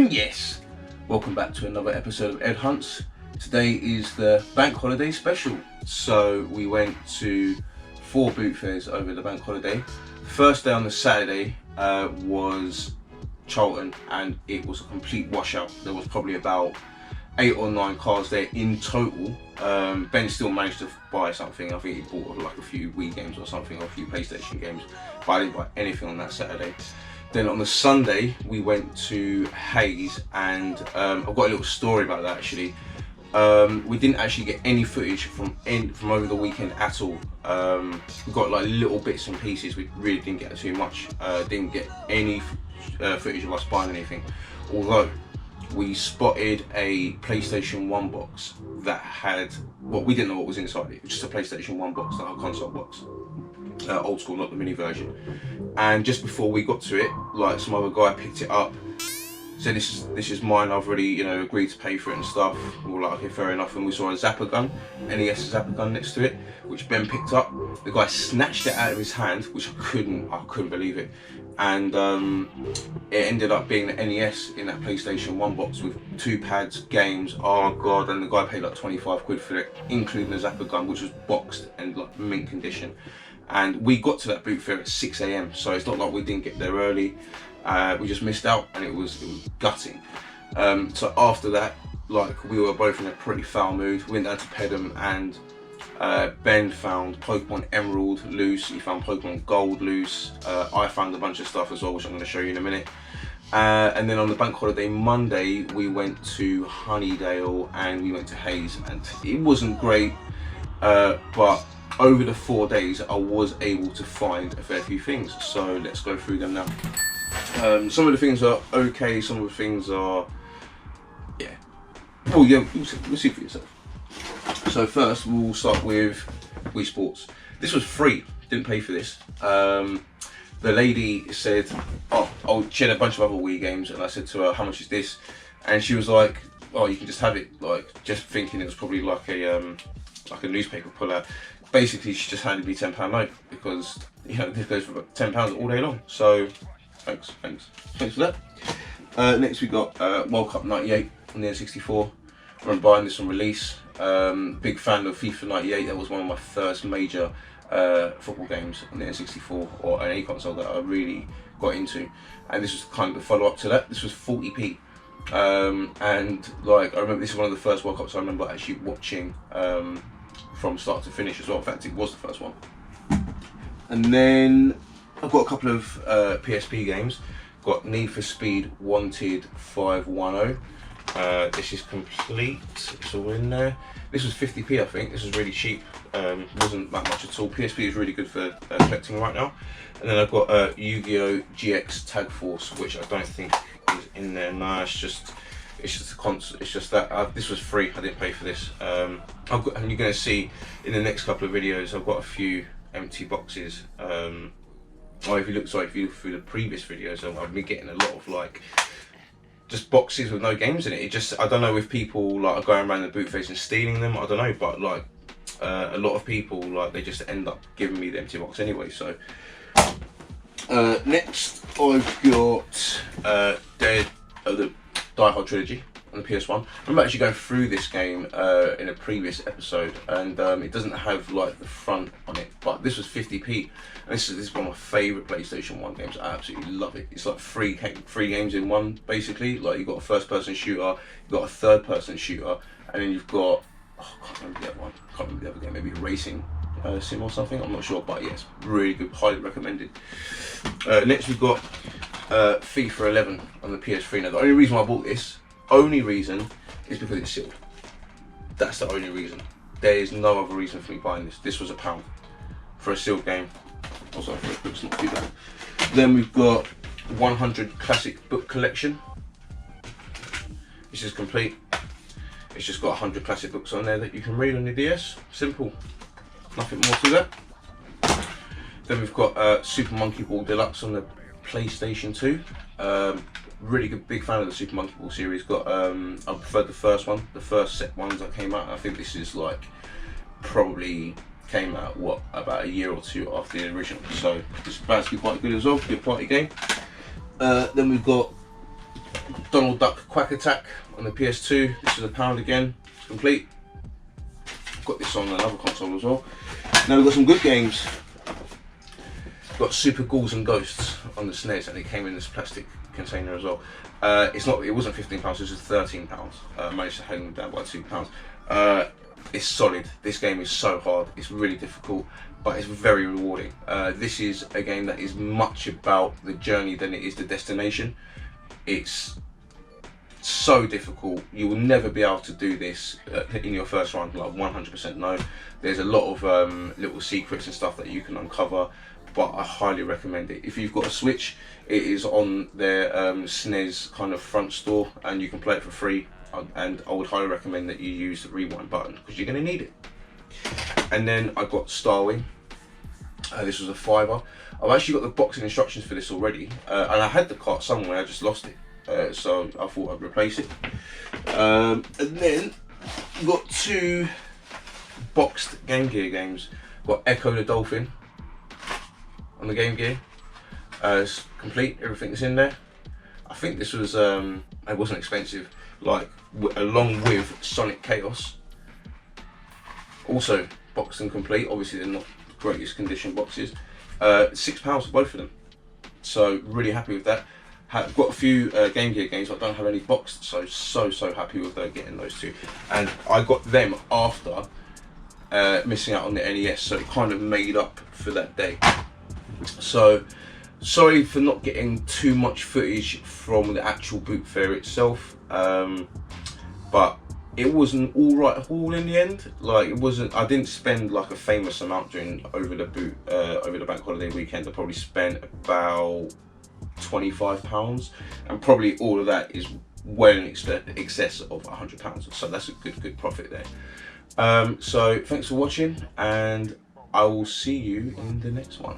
And yes, welcome back to another episode of Ed Hunts. Today is the bank holiday special. So we went to 4 boot fairs over the bank holiday. First day on the Saturday was Charlton, and it was a complete washout. There was probably about 8 or 9 cars there in total. Ben still managed to buy something. I think he bought like a few Wii games or something, or a few PlayStation games, but I didn't buy anything on that Saturday. Then on the Sunday we went to Hayes, and I've got a little story about that actually. We didn't actually get any footage from over the weekend at all. We got like little bits and pieces. We really didn't get too much. Didn't get any footage of us buying anything, although we spotted a PlayStation 1 box that had, well, we didn't know what was inside it. It was just a PlayStation 1 box, like a console box. Old school, not the mini version. And just before we got to it, like, some other guy picked it up, said this is mine, I've already, you know, agreed to pay for it and stuff. We were like, okay, fair enough. And we saw a zapper gun, NES zapper gun next to it, which Ben picked up. The guy snatched it out of his hand, which I couldn't believe it. And it ended up being the NES in that PlayStation 1 box with 2 pads, games. Oh god! And the guy paid like 25 quid for it, including the zapper gun, which was boxed and like mint condition. And we got to that boot fair at 6 AM, so it's not like we didn't get there early. We just missed out, and it was gutting. So after that, like, we were both in a pretty foul mood. We went down to Pedham, and Ben found Pokemon Emerald loose. He found Pokemon Gold loose. I found a bunch of stuff as well, which I'm going to show you in a minute. And then on the bank holiday Monday, we went to Honeydale and we went to Hayes, and it wasn't great, but over the 4 days I was able to find a fair few things. So let's go through them now. Some of the things are okay, some of the things are, yeah. Oh yeah, you'll see for yourself. So first we'll start with Wii Sports. This was free, didn't pay for this. The lady said, she had a bunch of other Wii games, and I said to her, how much is this? And she was like, oh, you can just have it, like, just thinking it was probably like a newspaper puller. Basically she just handed me £10 note, because, you know, this goes for about £10 all day long. So thanks for that. Next we got World Cup 98 on the N64. I remember buying this on release. Big fan of FIFA 98. That was one of my first major football games on the N64 or any console that I really got into. And this was kind of the follow-up to that. This was 40p. And like, I remember this is one of the first World Cups I remember actually watching from start to finish as well. In fact, it was the first one. And then I've got a couple of PSP games. Got Need for Speed Wanted 510. This is complete, it's all in there. This was 50p, I think. This was really cheap, wasn't that much at all. PSP is really good for collecting right now. And then I've got Yu-Gi-Oh! GX Tag Force, which I don't think is in there. No, it's just a console. It's just that this was free. I didn't pay for this. And you're going to see in the next couple of videos, I've got a few empty boxes. Or if you look through the previous videos, I've been getting a lot of like just boxes with no games in it. It just, I don't know if people like are going around the boot fairs and stealing them. I don't know, but like a lot of people, like, they just end up giving me the empty box anyway. So next I've got the Die Hard trilogy on the PS1. I remember actually going through this game in a previous episode, and it doesn't have like the front on it, but this was 50p. And this is one of my favourite PlayStation 1 games. I absolutely love it. It's like three games in one, basically. Like, you've got a first-person shooter, you've got a third-person shooter, and then you've got, I can't remember the other one. I can't remember the other game. Maybe a racing sim or something. I'm not sure, but yes, really good. Highly recommended. Next we've got FIFA 11 on the PS3. Now, the only reason why I bought this, is because it's sealed. That's the only reason. There is no other reason for me buying this. This was £1 for a sealed game. Also for a book's not too bad. Then we've got 100 classic book collection. This is complete. It's just got 100 classic books on there that you can read on your DS. Simple. Nothing more to that. Then we've got Super Monkey Ball Deluxe on the PlayStation 2. Really good, big fan of the Super Monkey Ball series. I preferred the first one, the first set ones that came out. I think this is like probably came out about a year or two after the original, so it's about to be quite good as well. Good party game. Then we've got Donald Duck Quack Attack on the PS2. This is £1 again. It's complete. I've got this on another console as well. Now we've got some good games. Got Super Ghouls and Ghosts on the SNES, and it came in this plastic container as well. It wasn't £15, this was £13. Managed to hang them down by £2. It's solid. This game is so hard. It's really difficult, but it's very rewarding. This is a game that is much about the journey than it is the destination. It's so difficult. You will never be able to do this in your first run, like 100% no. There's a lot of little secrets and stuff that you can uncover, but I highly recommend it. If you've got a Switch, it is on their SNES kind of front store, and you can play it for free. And I would highly recommend that you use the rewind button, because you're going to need it. And then I got Starwing. This was a £5. I've actually got the box and instructions for this already, and I had the cart somewhere, I just lost it. So I thought I'd replace it. And then got 2 boxed Game Gear games. Got Echo the Dolphin on the Game Gear. It's complete, everything's in there. I think this was, it wasn't expensive, like along with Sonic Chaos. Also boxed and complete. Obviously they're not the greatest condition boxes. £6 for both of them. So really happy with that. I've got a few Game Gear games, but I don't have any boxed, so happy with getting those 2. And I got them after missing out on the NES, so it kind of made up for that day. So sorry for not getting too much footage from the actual boot fair itself, but it was an alright haul in the end. Like, it wasn't, I didn't spend like a famous amount over the bank holiday weekend. I probably spent about £25, and probably all of that is well in excess of £100, so that's a good profit there. So thanks for watching, and I will see you in the next one.